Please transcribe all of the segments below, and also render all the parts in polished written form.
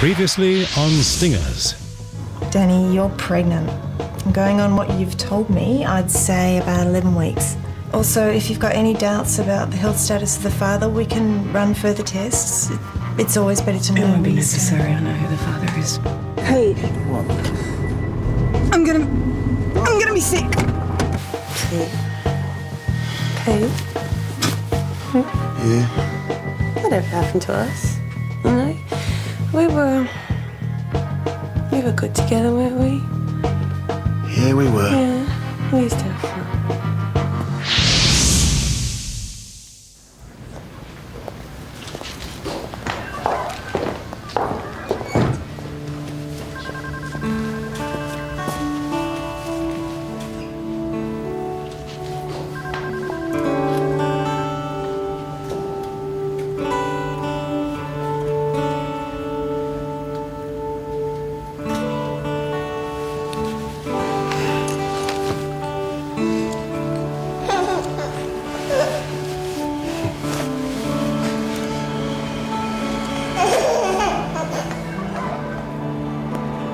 Previously on Stingers. Danny, you're pregnant. Going on what you've told me, I'd say about 11 weeks. Also, if you've got any doubts about the health status of the father, we can run further tests. It's always better to know. It won't be necessary. I know who the father is. Hey, what? I'm gonna be sick. Pete? Yeah? Whatever happened to us? You know? We were good together, weren't we? Yeah, we were. Yeah, we used to have fun.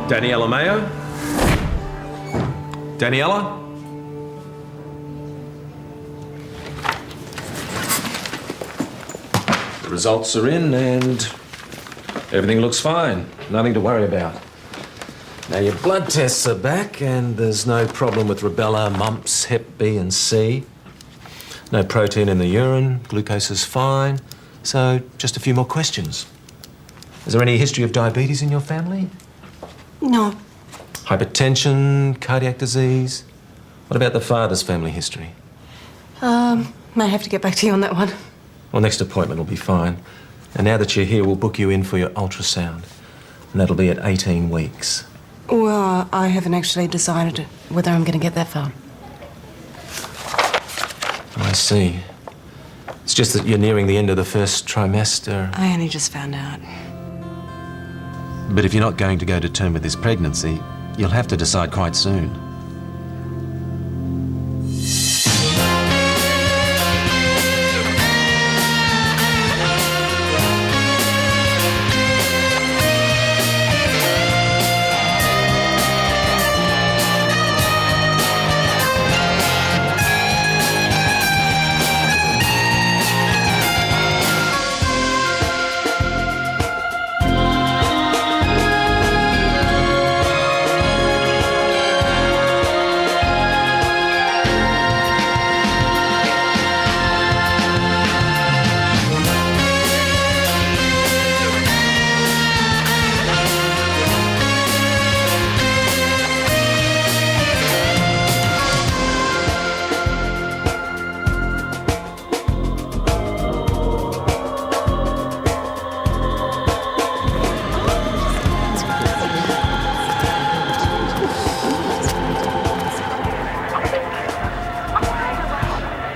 Daniela Mayo? Daniela? The results are in and everything looks fine. Nothing to worry about. Now your blood tests are back and there's no problem with rubella, mumps, Hep B and C. No protein in the urine, glucose is fine. So just a few more questions. Is there any history of diabetes in your family? No. Hypertension, cardiac disease? What about the father's family history? May have to get back to you on that one. Well, next appointment will be fine. And now that you're here, we'll book you in for your ultrasound. And that'll be at 18 weeks. Well, I haven't actually decided whether I'm going to get that far. I see. It's just that you're nearing the end of the first trimester. I only just found out. But if you're not going to go to term with this pregnancy, you'll have to decide quite soon.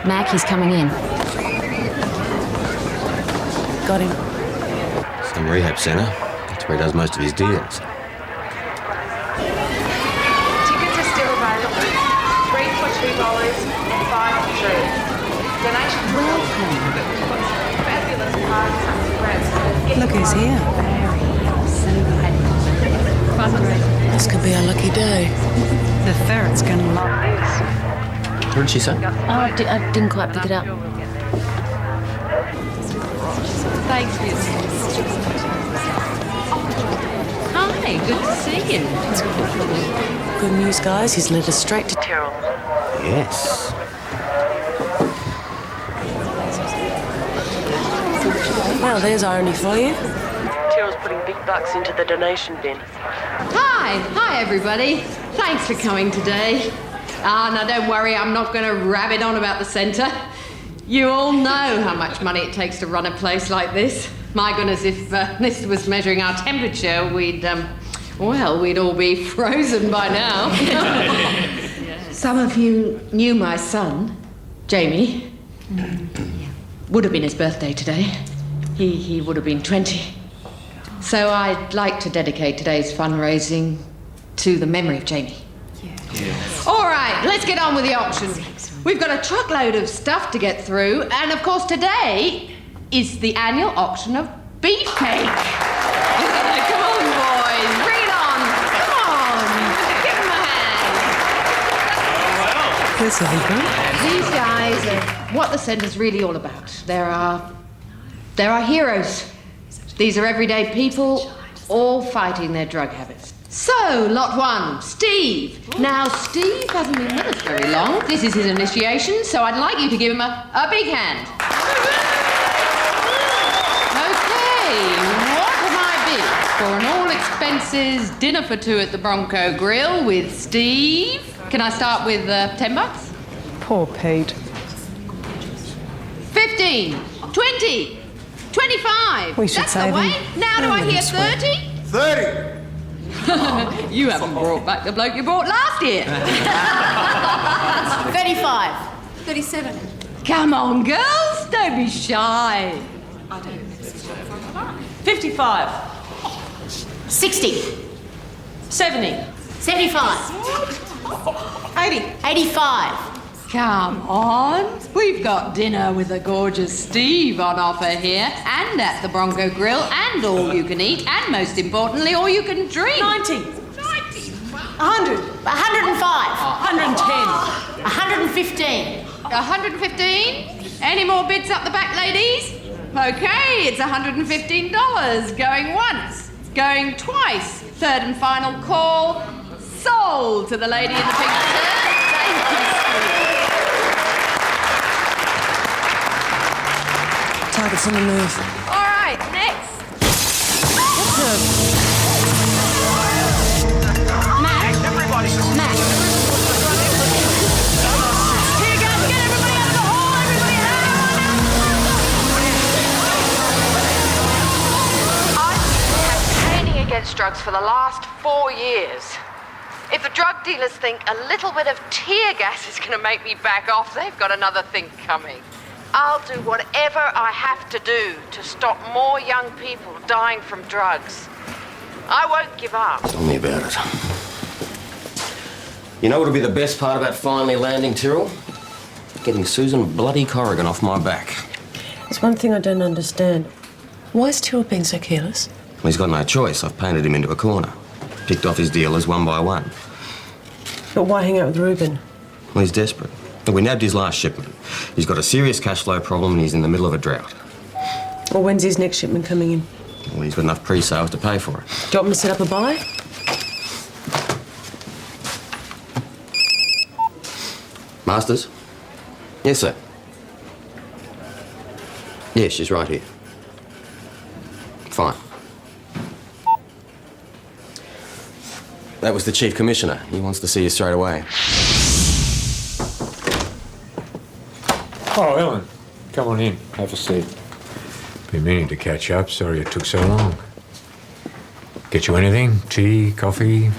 Mac, he's coming in. Got him. Some rehab centre. That's where he does most of his deals. Tickets are still available. 3 for $2 and 5 for 3. Donation. Welcome. Fabulous parties and grants. Look who's here. This could be our lucky day. The ferret's gonna love this. What did she say? Oh, I didn't quite pick it up. Thank you. Hi, good to see you. Good news, guys. He's led us straight to Terrell. Yes. Well, there's irony for you. Terrell's putting big bucks into the donation bin. Hi everybody. Thanks for coming today. Now don't worry, I'm not going to rabbit on about the centre. You all know how much money it takes to run a place like this. My goodness, if this was measuring our temperature, we'd all be frozen by now. Some of you knew my son, Jamie. Would have been his birthday today. He would have been 20. So I'd like to dedicate today's fundraising to the memory of Jamie. Yes. All right, let's get on with the auction. We've got a truckload of stuff to get through, and of course today is the annual auction of beefcake. Come on. ridiculous of you, huh? These guys are what the centre's really all about. There are heroes. These are everyday people, all fighting their drug habits. So, lot one, Steve. Now, Steve hasn't been with us very long. This is his initiation, so I'd like you to give him a big hand. Okay, what have I bid for an all-expenses dinner for two at the Bronco Grill with Steve? Can I start with $10? Poor Pete. 15, 20, 25. We should That's save the way. him. Now do Don't I let hear him swear. 30? 30! You haven't brought back the bloke you brought last year. 35. 37. Come on, girls, don't be shy. 55. 60. 70. 75. 80. 85. Come on. We've got dinner with the gorgeous Steve on offer here, and at the Bronco Grill, and all you can eat, and most importantly, all you can drink. 90. 100. 105. 110. 115. 115? Any more bids up the back, ladies? Okay, it's $115. Going once, going twice. Third and final call. Sold to the lady in the pink shirt. Thank you, Steve. Target's on the move. All right, next. Matt. Everybody! Matt. Here, guys, get everybody out of the hall. Everybody I've been campaigning against drugs for the last 4 years. If the drug dealers think a little bit of tear gas is going to make me back off, they've got another thing coming. I'll do whatever I have to do to stop more young people dying from drugs. I won't give up. Tell me about it. You know what'll be the best part about finally landing Tyrrell? Getting Susan bloody Corrigan off my back. There's one thing I don't understand. Why is Tyrrell being so careless? Well, he's got no choice. I've painted him into a corner. Picked off his dealers one by one. But why hang out with Reuben? Well, he's desperate. We nabbed his last shipment. He's got a serious cash flow problem and he's in the middle of a drought. Well, when's his next shipment coming in? Well, he's got enough pre-sales to pay for it. Do you want me to set up a buy? Masters? Yes, sir. Yes, she's right here. Fine. That was the Chief Commissioner. He wants to see you straight away. Oh, Ellen, come on in. Have a seat. Been meaning to catch up. Sorry it took so long. Get you anything? Tea, coffee?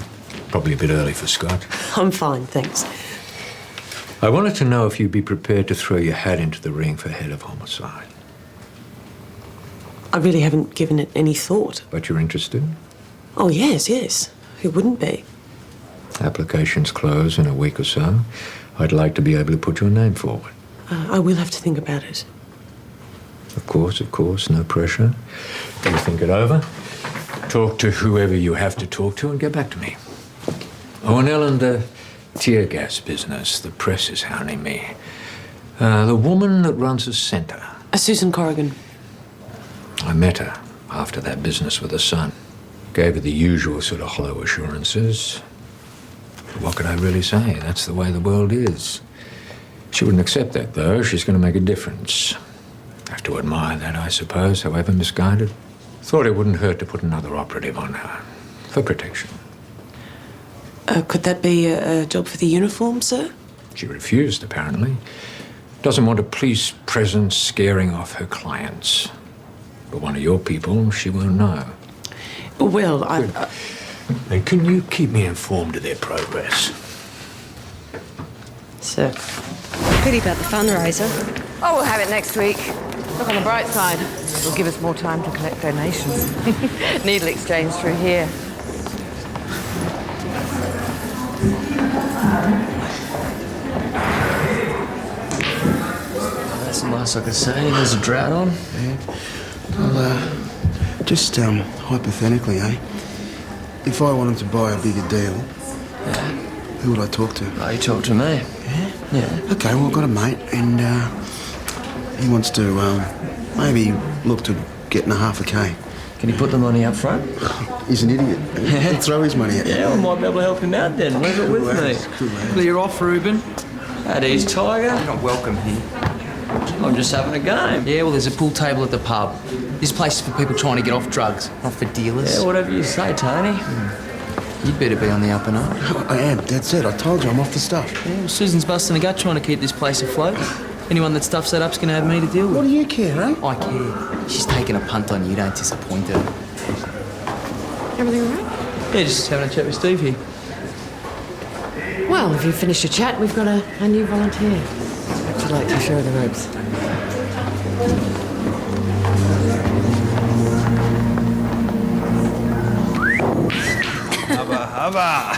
Probably a bit early for Scott. I'm fine, thanks. I wanted to know if you'd be prepared to throw your hat into the ring for head of homicide. I really haven't given it any thought. But you're interested? Oh, yes. Who wouldn't be? Applications close in a week or so. I'd like to be able to put your name forward. I will have to think about it. Of course, no pressure. You think it over, talk to whoever you have to talk to, and get back to me. Oh, and Ellen, the tear gas business, the press is hounding me. The woman that runs the centre. Susan Corrigan. I met her after that business with her son. Gave her the usual sort of hollow assurances. But what could I really say? That's the way the world is. She wouldn't accept that, though. She's going to make a difference. Have to admire that, I suppose, however misguided. Thought it wouldn't hurt to put another operative on her, for protection. Could that be a job for the uniform, sir? She refused, apparently. Doesn't want a police presence scaring off her clients. But one of your people, she won't know. Well, And can you keep me informed of their progress? Sir. Pity about the fundraiser. Oh, we'll have it next week. Look on the bright side. It'll give us more time to collect donations. Needle exchange through here. That's the most I could say. There's a drought on. Yeah. Well, just hypothetically, If I wanted to buy a bigger deal, who would I talk to? Oh, you talk to me. Yeah. Okay, well, I've got a mate, and he wants to maybe look to getting a half a K. Can he put the money up front? He's an idiot. He'll throw his money at you. Yeah, I might be able to help him out then. Leave it with me. Clear off, Reuben. At ease, Tiger. You're not welcome here. I'm just having a game. Yeah, well, there's a pool table at the pub. This place is for people trying to get off drugs, not for dealers. Yeah, whatever you say, Tony. You'd better be on the up and up. I am, that's it. I told you I'm off the stuff. Yeah, well, Susan's busting a gut trying to keep this place afloat. Anyone that stuffs that up's going to have me to deal with. What do you care, eh? I care. She's taking a punt on you, don't disappoint her. Everything all right? Yeah, just having a chat with Steve here. Well, if you've finished your chat, we've got a new volunteer. Would you like to show the ropes?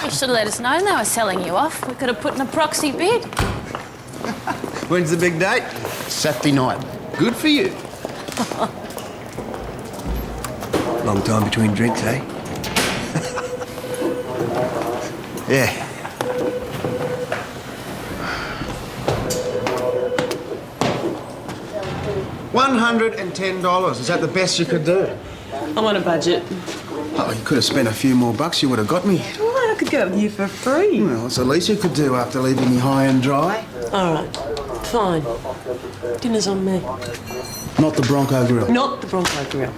You should have let us know they were selling you off. We could have put in a proxy bid. When's the big date? Saturday night. Good for you. Long time between drinks, eh? Yeah. $110. Is that the best you could do? I'm on a budget. Oh, you could have spent a few more bucks. You would have got me. Well, I could go with you for free. Well, it's the least you could do after leaving me high and dry. All right, fine. Dinner's on me. Not the Bronco Grill. Not the Bronco Grill.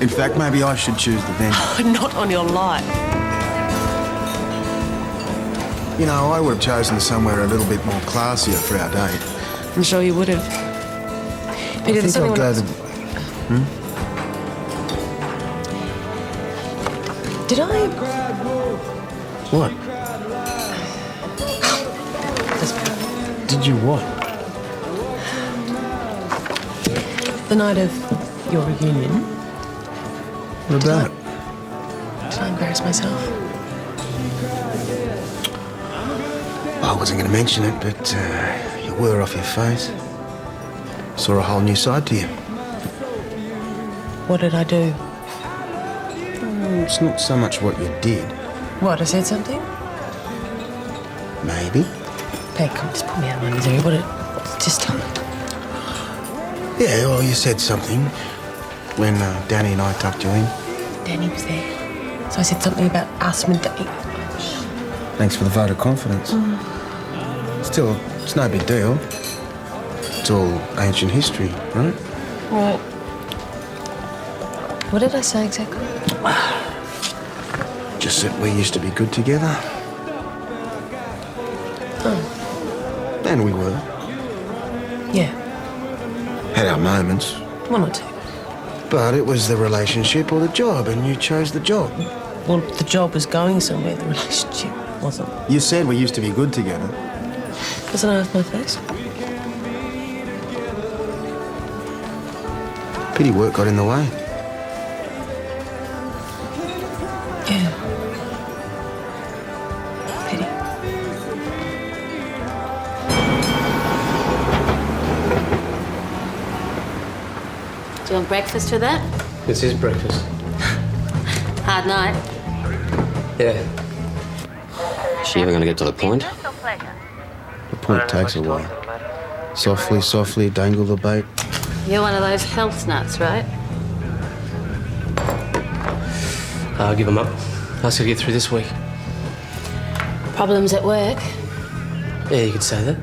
In fact, maybe I should choose the venue. Not on your life. You know, I would have chosen somewhere a little bit more classier for our date. I'm sure you would have. Peter, I think I'll go to... Did I? What? Did you what? The night of your reunion. What about it? Did I embarrass myself? I wasn't going to mention it, but you were off your face. Saw a whole new side to you. What did I do? It's not so much what you did. What, I said something? Maybe. Hey, come, just put me out of my misery. What did... Just tell me. Yeah, well, you said something when Danny and I tucked you in. Danny was there. So I said something about us and Danny. Thanks for the vote of confidence. Still, it's no big deal. It's all ancient history, right? Well, what did I say exactly? Just that we used to be good together. Oh. And we were. Yeah. Had our moments. One or two. But it was the relationship or the job, and you chose the job. Well, the job was going somewhere, the relationship wasn't. You said we used to be good together. Wasn't I off my face? Pity work got in the way. Yeah. Pity. Do you want breakfast for that? This is breakfast. Hard night. Yeah. Is she ever going to get to the point? The point takes a while. Softly, softly, dangle the bait. You're one of those health nuts, right? I'll give them up. Ask her to get through this week. Problems at work. Yeah, you could say that.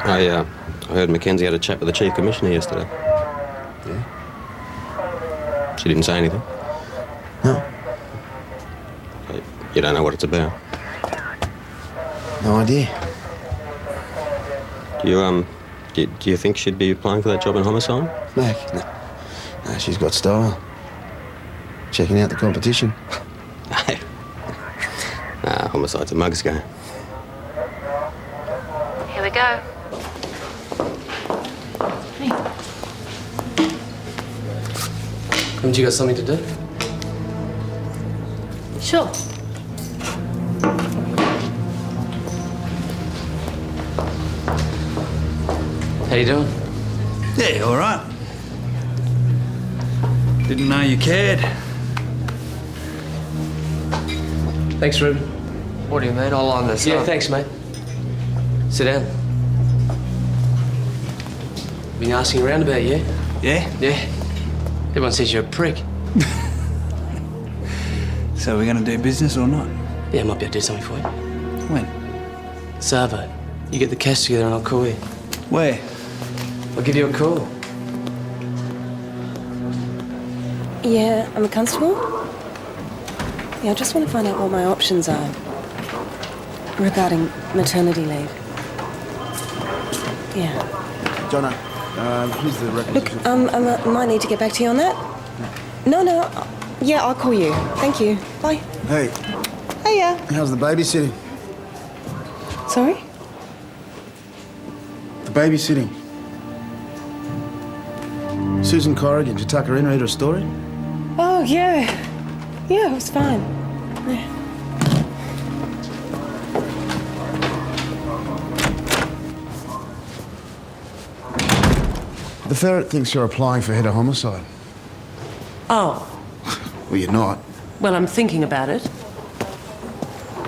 I heard Mackenzie had a chat with the Chief Commissioner yesterday. Yeah? She didn't say anything? No. You don't know what it's about? No idea. Do you think she'd be applying for that job in homicide? Mac? No. No, she's got style. Checking out the competition. Nah, homicide's a mug's game. Here we go. Haven't you got something to do? Sure. How you doing? Yeah, all right. Didn't know you cared. Thanks, Ruben. What do you mean? I'll line this Yeah, up. thanks, mate. Sit down. Been asking around about you? Yeah? Yeah. Everyone says you're a prick. So we're going to do business or not? Yeah, I might be able to do something for you. When? Savo, you get the cash together and I'll call you. Where? I'll give you a call. Yeah, I'm a constable. Yeah, I just want to find out what my options are regarding maternity leave. Yeah. Jono, who's the requisition? Look, I might need to get back to you on that. No. Yeah, I'll call you. Thank you. Bye. Hey, Hiya. how's the babysitting? Sorry? The babysitting. Susan Corrigan, did you tuck her in, read her a story? Oh, yeah. Yeah, it was fine. Yeah. The ferret thinks you're applying for head of homicide. Oh, Well, you're not. well, I'm thinking about it.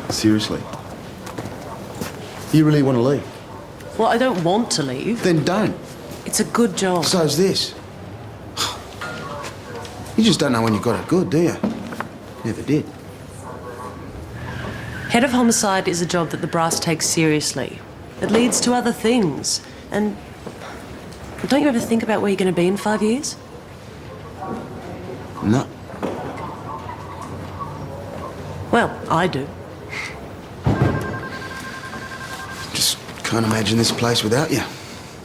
Seriously. You really want to leave? Well, I don't want to leave. Then don't. It's a good job. So's this. You just don't know when you got it good, do you? Never did. Head of homicide is a job that the brass takes seriously. It leads to other things. And don't you ever think about where you're going to be in 5 years? No. Well, I do. Just can't imagine this place without you.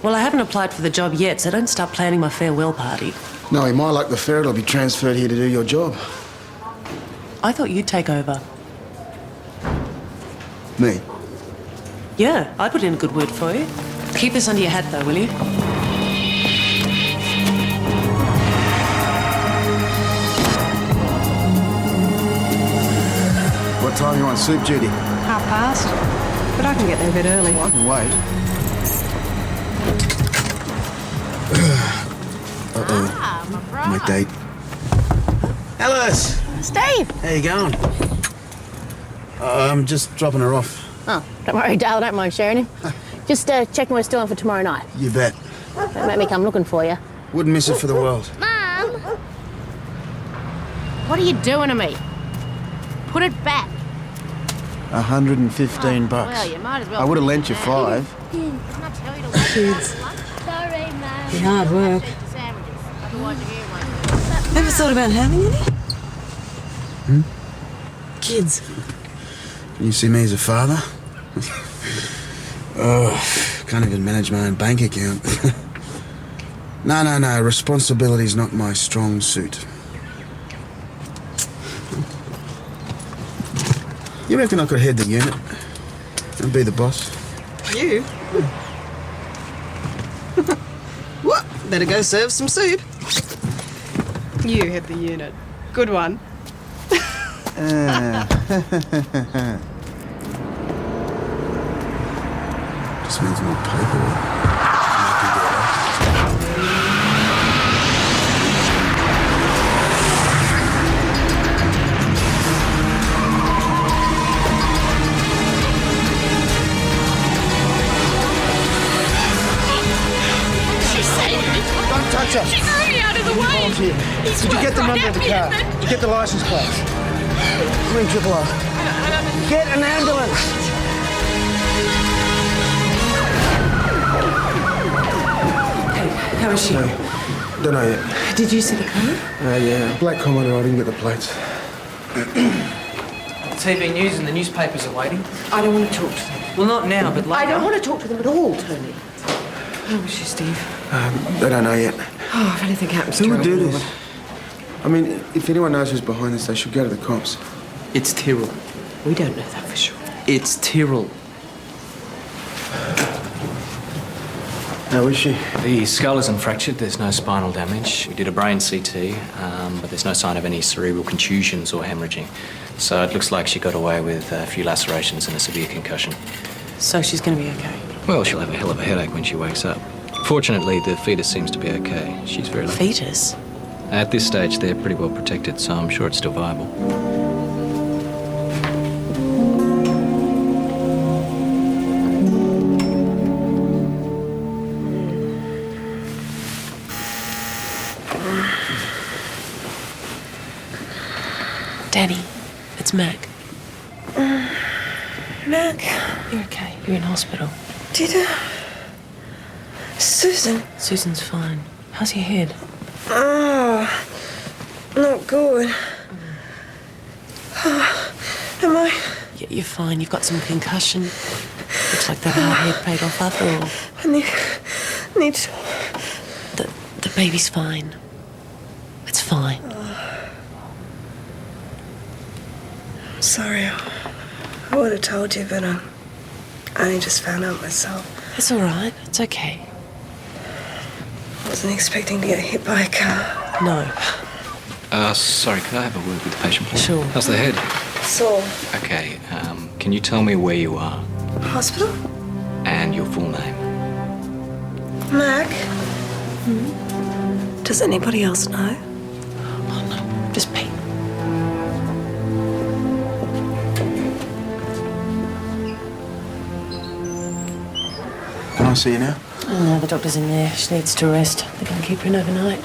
Well, I haven't applied for the job yet, so don't start planning my farewell party. Knowing my luck, the ferret will be transferred here to do your job. I thought you'd take over. Me? Yeah, I put in a good word for you. Keep this under your hat, though, will you? What time you on soup duty? past. But I can get there a bit early. Well, I can wait. Uh-oh. My date. Alice! Steve! How you going? I'm just dropping her off. Oh, don't worry, Dale, I don't mind sharing him. Just checking we're still on for tomorrow night. You bet. Don't make me come looking for you. Wouldn't miss it for the world. Mum! What are you doing to me? Put it back. 115 bucks. Well, you might as well. I would have lent you 5. Didn't I tell you to wait? Kids. Sorry, Mum. Be hard work. Otherwise, your ear won't. Ever thought about having any? Hmm? Kids. Can you see me as a father? Oh, can't even manage my own bank account. No. Responsibility's not my strong suit. You reckon I could head the unit and be the boss? You? What? Better go serve some soup. You hit the unit. Good one. Just means more paperwork. Don't touch her. She's already out of the way. Volunteer. He's Did you get the number of the right car? at me. Did you get the license plate? Ring Triple R. Get an ambulance. How is she? Don't know yet. Did you see the car? Yeah. Black Commodore, I didn't get the plates. TV news and the newspapers are waiting. I don't want to talk to them. Well, not now, but later. I don't want to talk to them at all, Tony. How is she, Steve? They don't know yet. Oh, if anything happens to Who her... would do this? I mean, if anyone knows who's behind this, they should go to the cops. It's Tyrrell. We don't know that for sure. It's Tyrrell. How is she? The skull isn't fractured, there's no spinal damage. We did a brain CT, but there's no sign of any cerebral contusions or hemorrhaging. So it looks like she got away with a few lacerations and a severe concussion. So she's going to be okay? Well, she'll have a hell of a headache when she wakes up. Fortunately, the fetus seems to be okay. She's very lucky. Fetus? At this stage, they're pretty well protected, so I'm sure it's still viable. Danny, it's Mac. Mac, You're okay. You're in hospital. Susan. Susan's fine. How's your head? Oh, not good. Oh, am I? Yeah, you're fine. You've got some concussion. Looks like that hard head paid off after all. I need to... The baby's fine. It's fine. Sorry, I would have told you, but I only just found out myself. It's all right. It's okay. I wasn't expecting to get hit by a car. No. Sorry, could I have a word with the patient, please? Sure. How's the head? Sore. Okay, can you tell me where you are Hospital? and your full name? Mac? Does anybody else know? Oh, no. Just Pete. Can I see you now? Oh, no, the doctor's in there. She needs to rest. They're going to keep her in overnight.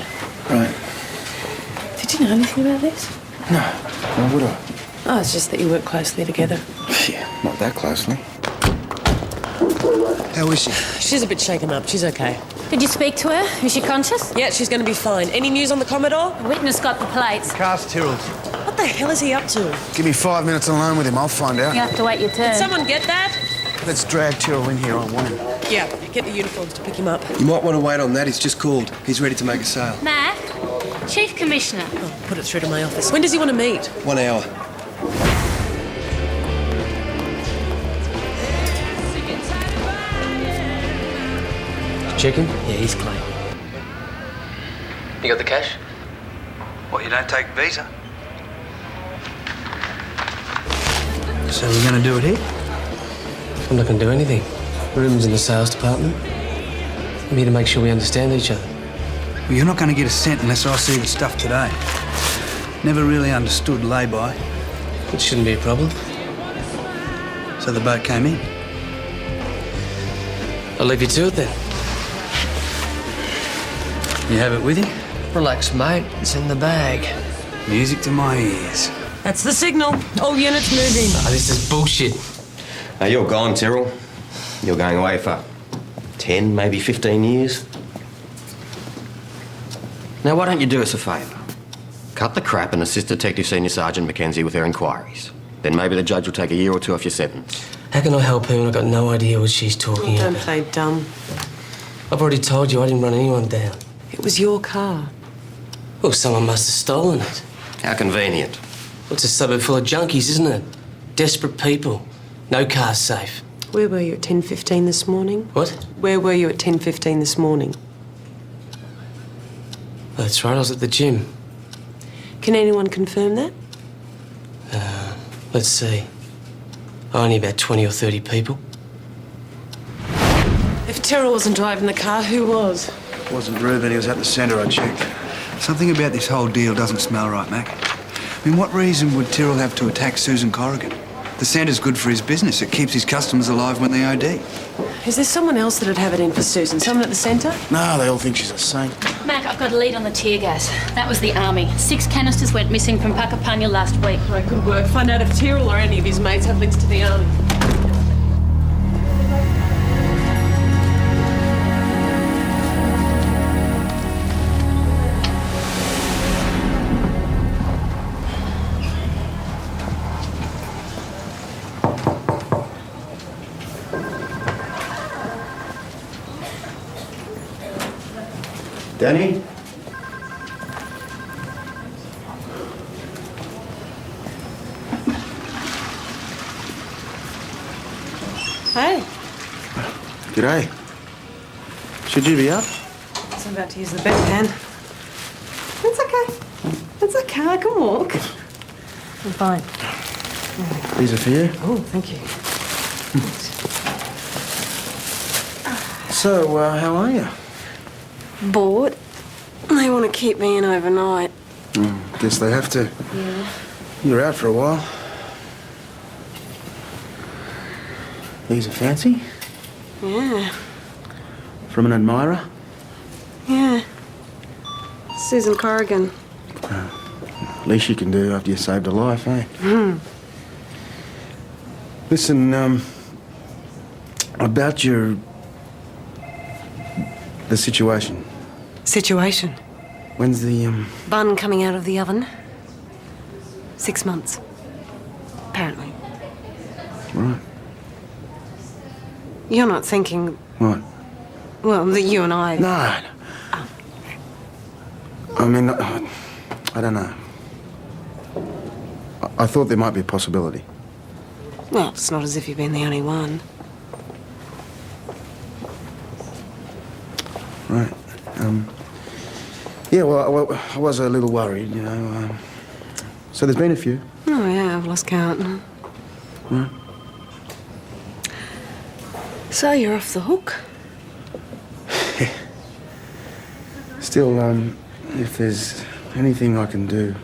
Right. Did you know anything about this? No. Why would I? Oh, it's just that you work closely together. Yeah, not that closely. How is she? She's a bit shaken up. She's okay. Did you speak to her? Is she conscious? Yeah, she's going to be fine. Any news on the Commodore? The witness got the plates. Car's Tyrrell's. What the hell is he up to? Give me 5 minutes alone with him, I'll find out. You have to wait your turn. Did someone get that? Let's drag Tyrrell in here, I want him. Yeah, get the uniforms to pick him up. You might want to wait on that. He's just called. He's ready to make a sale. Mac, Chief Commissioner. Oh, put it through to my office. When does he want to meet? 1 hour. Checking? Yeah, he's clean. You got the cash? What, you don't take Visa? So we're going to do it here? I'm not going to do anything. Room's in the sales department. I'm here to make sure we understand each other. Well, you're not going to get a cent unless I see the stuff today. Never really understood lay-by. It shouldn't be a problem. So the boat came in. I'll leave you to it then. You have it with you? Relax, mate. It's in the bag. Music to my ears. That's the signal. All units moving. Ah, this is bullshit. Now, you're gone, Tyrrell. You're going away for 10, maybe 15 years. Now, why don't you do us a favour? Cut the crap and assist Detective Senior Sergeant Mackenzie with her inquiries. Then maybe the judge will take a year or two off your sentence. How can I help her when I've got no idea what she's talking Don't about? play dumb. I've already told you I didn't run anyone down. It was your car. Well, someone must have stolen it. How convenient. Well, it's a suburb full of junkies, isn't it? Desperate people. No car's safe. Where were you at 10:15 this morning? What? Where were you at 10:15 this morning? Oh, that's right, I was at the gym. Can anyone confirm that? Let's see. Only about 20 or 30 people. If Tyrrell wasn't driving the car, who was? Wasn't Reuben, he was at the centre, I checked. Something about this whole deal doesn't smell right, Mac. I mean, what reason would Tyrrell have to attack Susan Corrigan? The centre's good for his business. It keeps his customers alive when they OD. Is there someone else that'd have it in for Susan? Someone at the centre? No, they all think she's a saint. Mac, I've got a lead on the tear gas. That was the army. 6 canisters went missing from Puckapunya last week. Right, good work. Find out if Tyrrell or any of his mates have links to the army. Danny? Hey. G'day. Should you be up? I'm about to use the bedpan. It's okay. It's okay. I can walk. I'm fine. These are for you. Oh, thank you. So, how are you? Bored. They want to keep me in overnight. Guess they have to. Yeah. You're out for a while. These are fancy. Yeah. From an admirer? Yeah. Susan Corrigan. Least you can do after you saved a life, eh? Hmm. Listen, about the situation. Situation? When's the, Bun coming out of the oven. 6 months. Apparently. Right. You're not thinking, What? well, that you and I... No. I mean, I don't know. I thought there might be a possibility. Well, it's not as if you've been the only one. Right. Yeah, well, I was a little worried, you know. So there's been a few. Oh, yeah, I've lost count. Right. So you're off the hook? Still, if there's anything I can do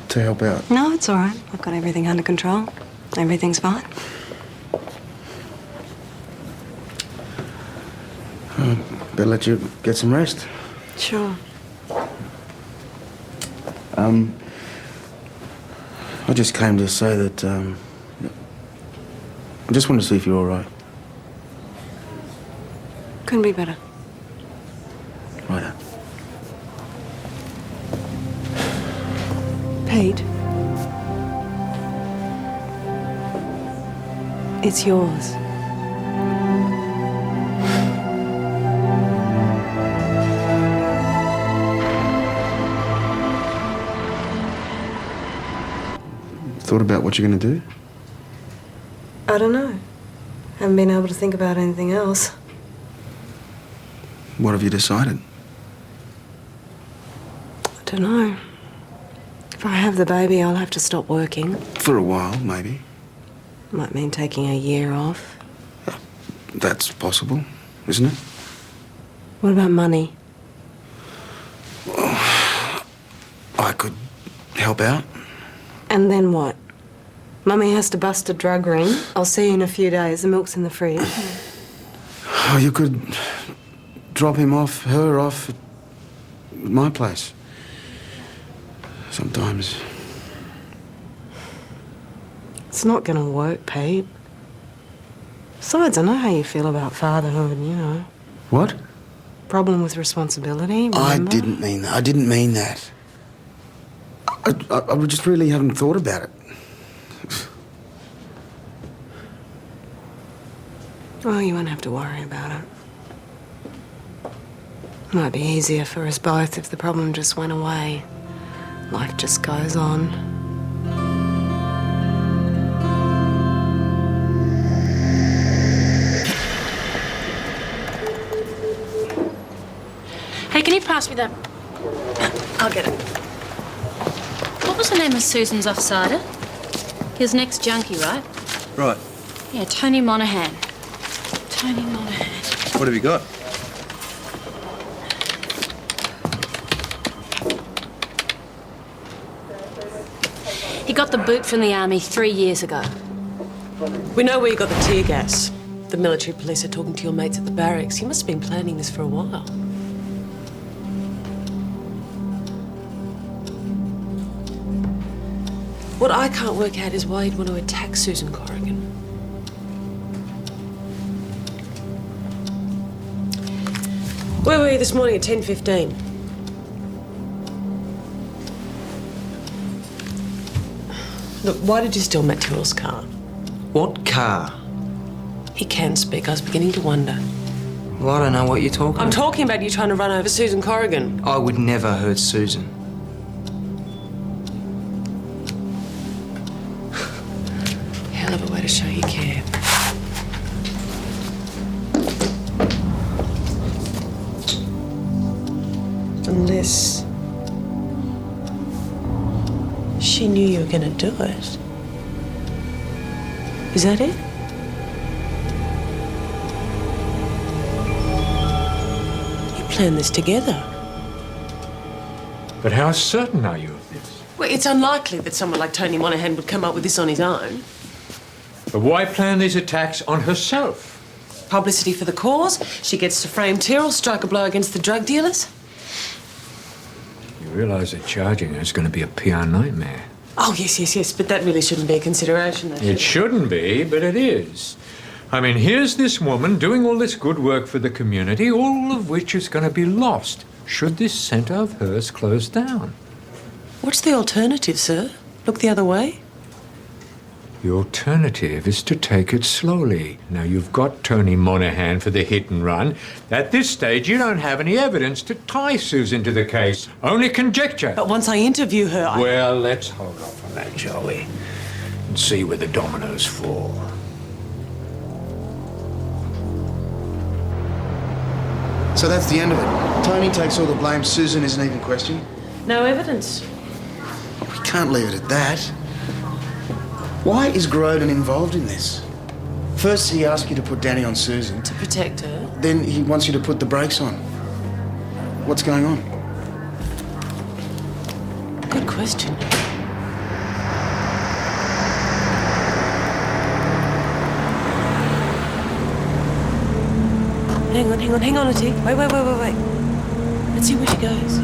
to help out. No, it's all right. I've got everything under control. Everything's fine. Better let you get some rest. Sure. I just came to say that, I just wanted to see if you're all right. Couldn't be better. Right. Pete. It's yours. Thought about what you're going to do? I don't know. Haven't been able to think about anything else. What have you decided? I don't know. If I have the baby, I'll have to stop working. For a while, maybe. Might mean taking a year off. That's possible, isn't it? What about money? I could help out. And then what? Mummy has to bust a drug ring. I'll see you in a few days. The milk's in the fridge. Oh, you could drop her off at my place. Sometimes. It's not gonna work, Pete. Besides, I know how you feel about fatherhood, you know. What? Problem with responsibility, remember? I didn't mean that. I didn't mean that. I just really haven't thought about it. Well, you won't have to worry about it. Might be easier for us both if the problem just went away. Life just goes on. Hey, can you pass me that? I'll get it. What was the name of Susan's offsider? His next junkie, right? Right. Yeah, Tony Monaghan. Tony Monaghan. What have you got? He got the boot from the army 3 years ago. We know where you got the tear gas. The military police are talking to your mates at the barracks. You must have been planning this for a while. What I can't work out is why you'd want to attack Susan Corrigan. Where were you this morning at 10:15? Look, why did you steal Matt Tyrrell's car? What car? He can speak. I was beginning to wonder. Well, I don't know what you're talking I'm about. talking about you trying to run over Susan Corrigan. I would never hurt Susan. Hell of a way to show you care. Unless she knew you were going to do it. Is that it? You planned this together. But how certain are you of this? Well, it's unlikely that someone like Tony Monaghan would come up with this on his own. But why plan these attacks on herself? Publicity for the cause. She gets to frame Tyrrell, strike a blow against the drug dealers. You realise that charging her is going to be a PR nightmare. Oh, yes. But that really shouldn't be a consideration. It shouldn't be, but it is. I mean, here's this woman doing all this good work for the community, all of which is going to be lost should this centre of hers close down. What's the alternative, sir? Look the other way? The alternative is to take it slowly. Now, you've got Tony Monaghan for the hit and run. At this stage, you don't have any evidence to tie Susan to the case. Only conjecture. But once I interview her, Well, let's hold off on that, shall we? And see where the dominoes fall. So that's the end of it. Tony takes all the blame. Susan isn't even questioned. No evidence. We can't leave it at that. Why is Grodin involved in this? First, he asked you to put Danny on Susan. To protect her. Then he wants you to put the brakes on. What's going on? Good question. Hang on, Atik. Wait. Let's see where she goes.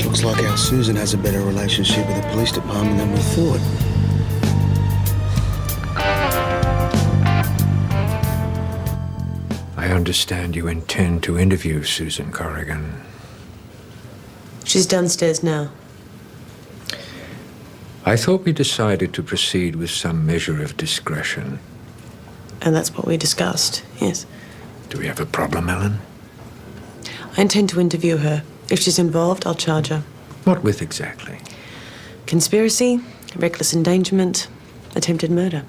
Looks like our Susan has a better relationship with the police department than we thought. I understand you intend to interview Susan Corrigan. She's downstairs now. I thought we decided to proceed with some measure of discretion. And that's what we discussed, yes. Do we have a problem, Ellen? I intend to interview her. If she's involved, I'll charge her. What with exactly? Conspiracy, reckless endangerment, attempted murder.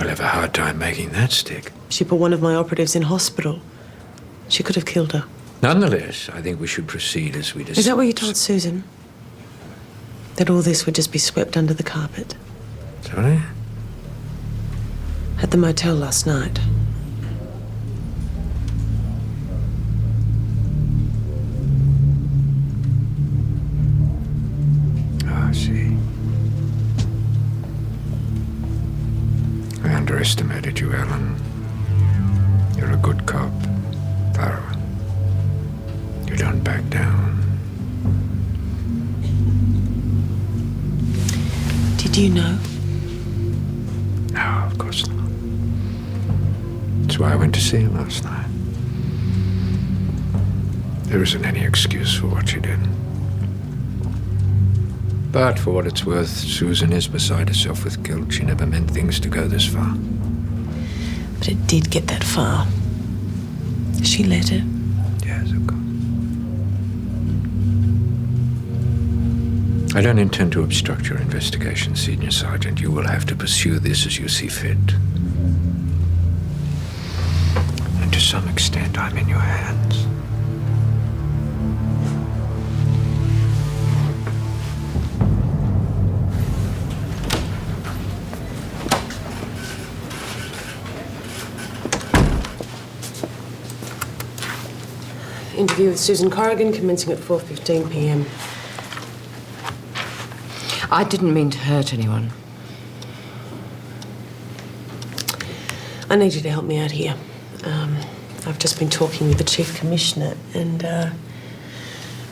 I'll have a hard time making that stick. She put one of my operatives in hospital. She could have killed her. Nonetheless, I think we should proceed as we discussed. Is that what you told Susan? That all this would just be swept under the carpet? Sorry? At the motel last night. I see. I underestimated you, Ellen. You're a good cop. Thorough. You don't back down. Did you know? No, of course not. That's why I went to see her last night. There isn't any excuse for what she did. But for what it's worth, Susan is beside herself with guilt. She never meant things to go this far. But it did get that far. She let it. Yes, of course. I don't intend to obstruct your investigation, Senior Sergeant. You will have to pursue this as you see fit. And to some extent, I'm in your hands. Interview with Susan Corrigan commencing at 4:15 p.m. I didn't mean to hurt anyone. I need you to help me out here. I've just been talking with the Chief Commissioner and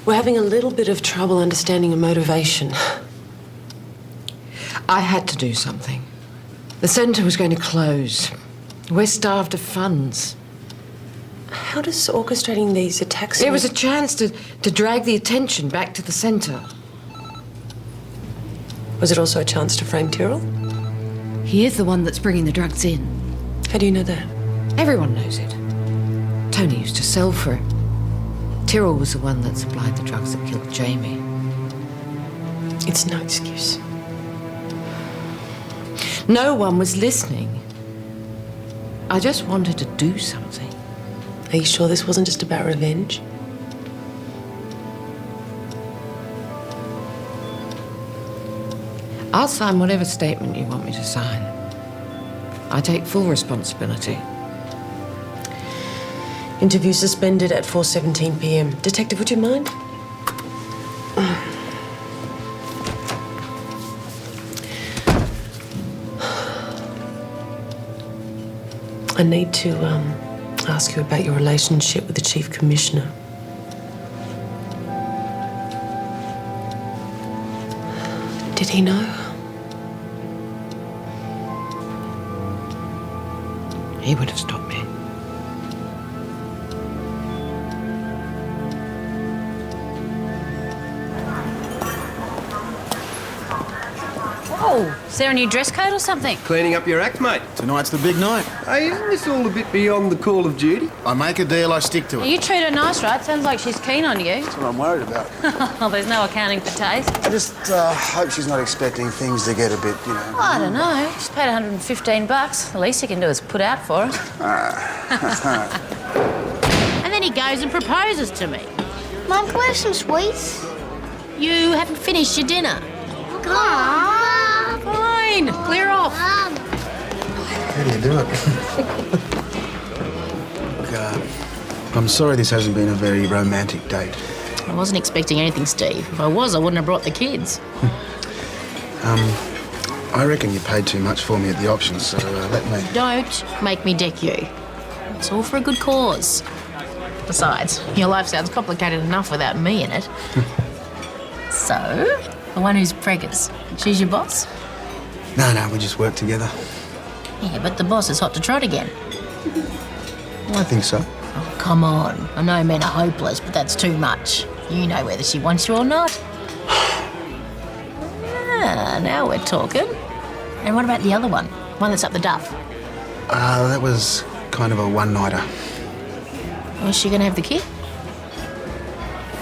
we're having a little bit of trouble understanding her motivation. I had to do something. The centre was going to close. We're starved of funds. How does orchestrating these attacks... It was a chance to drag the attention back to the centre. Was it also a chance to frame Tyrrell? He is the one that's bringing the drugs in. How do you know that? Everyone knows it. Tony used to sell for it. Tyrrell was the one that supplied the drugs that killed Jamie. It's no excuse. No one was listening. I just wanted to do something. Are you sure this wasn't just about revenge? I'll sign whatever statement you want me to sign. I take full responsibility. Interview suspended at 4:17 p.m. Detective, would you mind? I need to ask you about your relationship with the Chief Commissioner. Did he know? He would have stopped me. Oh, is there a new dress code or something? Cleaning up your act, mate. Tonight's the big night. Hey, isn't this all a bit beyond the call of duty? I make a deal, I stick to it. You treat her nice, right? Sounds like she's keen on you. That's what I'm worried about. Oh, there's no accounting for taste. I just hope she's not expecting things to get a bit, you know... Well, I don't know. She's paid $115. The least you can do is put out for her. And then he goes and proposes to me. Mum, can we have some sweets? You haven't finished your dinner. Mum! Fine, clear off. Mum! How do you do it? Look, I'm sorry this hasn't been a very romantic date. I wasn't expecting anything, Steve. If I was, I wouldn't have brought the kids. I reckon you paid too much for me at the auction, so let me... Don't make me deck you. It's all for a good cause. Besides, your life sounds complicated enough without me in it. So, the one who's preggers, she's your boss? No, we just work together. Yeah, but the boss is hot to trot again. I think so. Oh, come on. I know men are hopeless, but that's too much. You know whether she wants you or not. Ah, now we're talking. And what about the other one? One that's up the duff? That was kind of a one-nighter. Was she going to have the kid?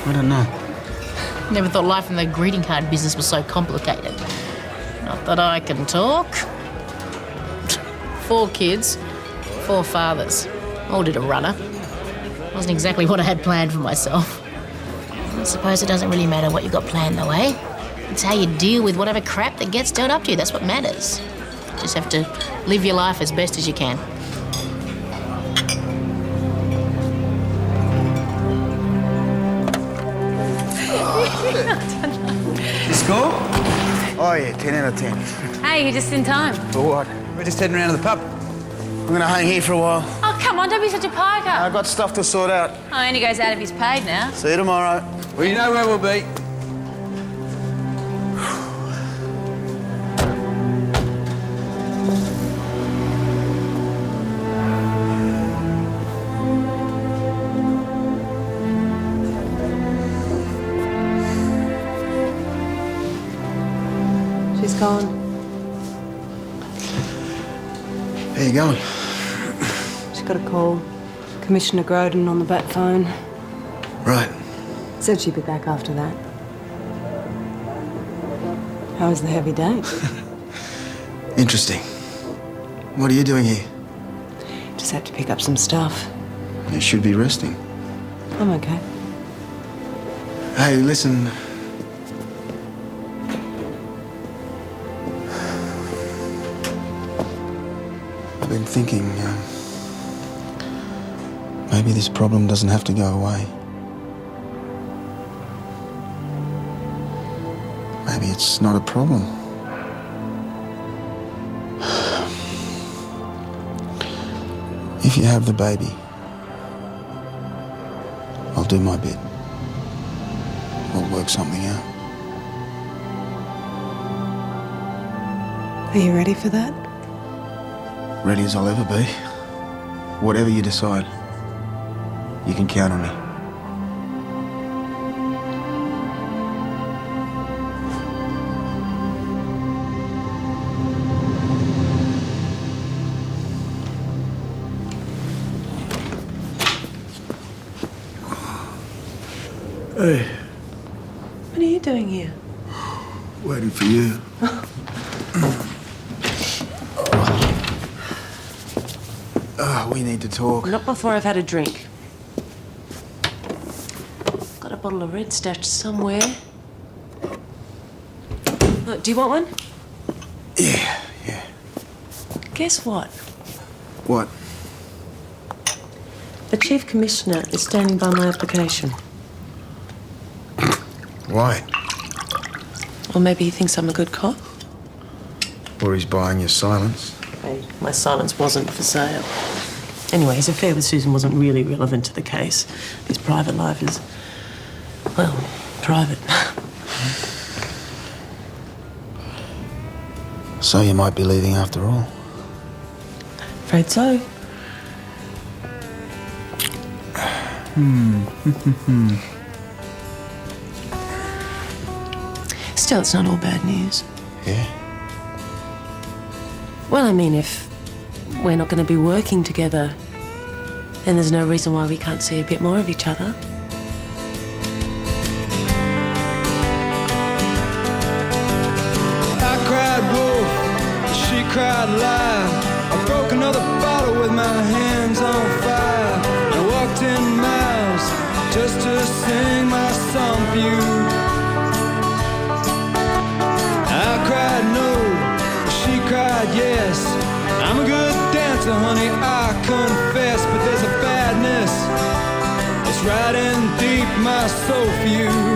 I don't know. Never thought life in the greeting card business was so complicated. Not that I can talk. 4 kids, 4 fathers. All did a runner. Wasn't exactly what I had planned for myself. I suppose it doesn't really matter what you've got planned though, eh? It's how you deal with whatever crap that gets dealt up to you. That's what matters. Just have to live your life as best as you can. Score? Oh, yeah, 10 out of 10. Hey, you're just in time. For what? We're just heading around to the pub. I'm gonna hang here for a while. Oh, come on, don't be such a piker. I've got stuff to sort out. Oh, and he goes out if he's paid now. See you tomorrow. Well, you know where we'll be. She's gone. How you going? She got a call. Commissioner Groden on the back phone. Right. Said she'd be back after that. How was the heavy day? Interesting. What are you doing here? Just had to pick up some stuff. You should be resting. I'm okay. Hey, listen. I've been thinking, maybe this problem doesn't have to go away. Maybe maybe it's not a problem. If you have the baby, I'll do my bit. We'll work something out. Are you ready for that? Ready as I'll ever be. Whatever you decide, you can count on me. Hey, What are you doing here? waiting for you. We need to talk. Not before I've had a drink. Got a bottle of red stashed somewhere. Oh, do you want one? Yeah. Guess what? What? The Chief Commissioner is standing by my application. Why? Or maybe he thinks I'm a good cop. Or he's buying your silence. Hey, my silence wasn't for sale. Anyway, his affair with Susan wasn't really relevant to the case. His private life is, well, private. So you might be leaving after all. Afraid so. Still, it's not all bad news. Yeah? Well, I mean, if we're not going to be working together, then there's no reason why we can't see a bit more of each other. I cried wolf, she cried lie. I broke another bottle with my hands on fire. I walked 10 miles just to sing my song for you. I cried no, she cried yes. I'm a good dancer, honey, I confess. But there's a badness that's riding deep my soul for you.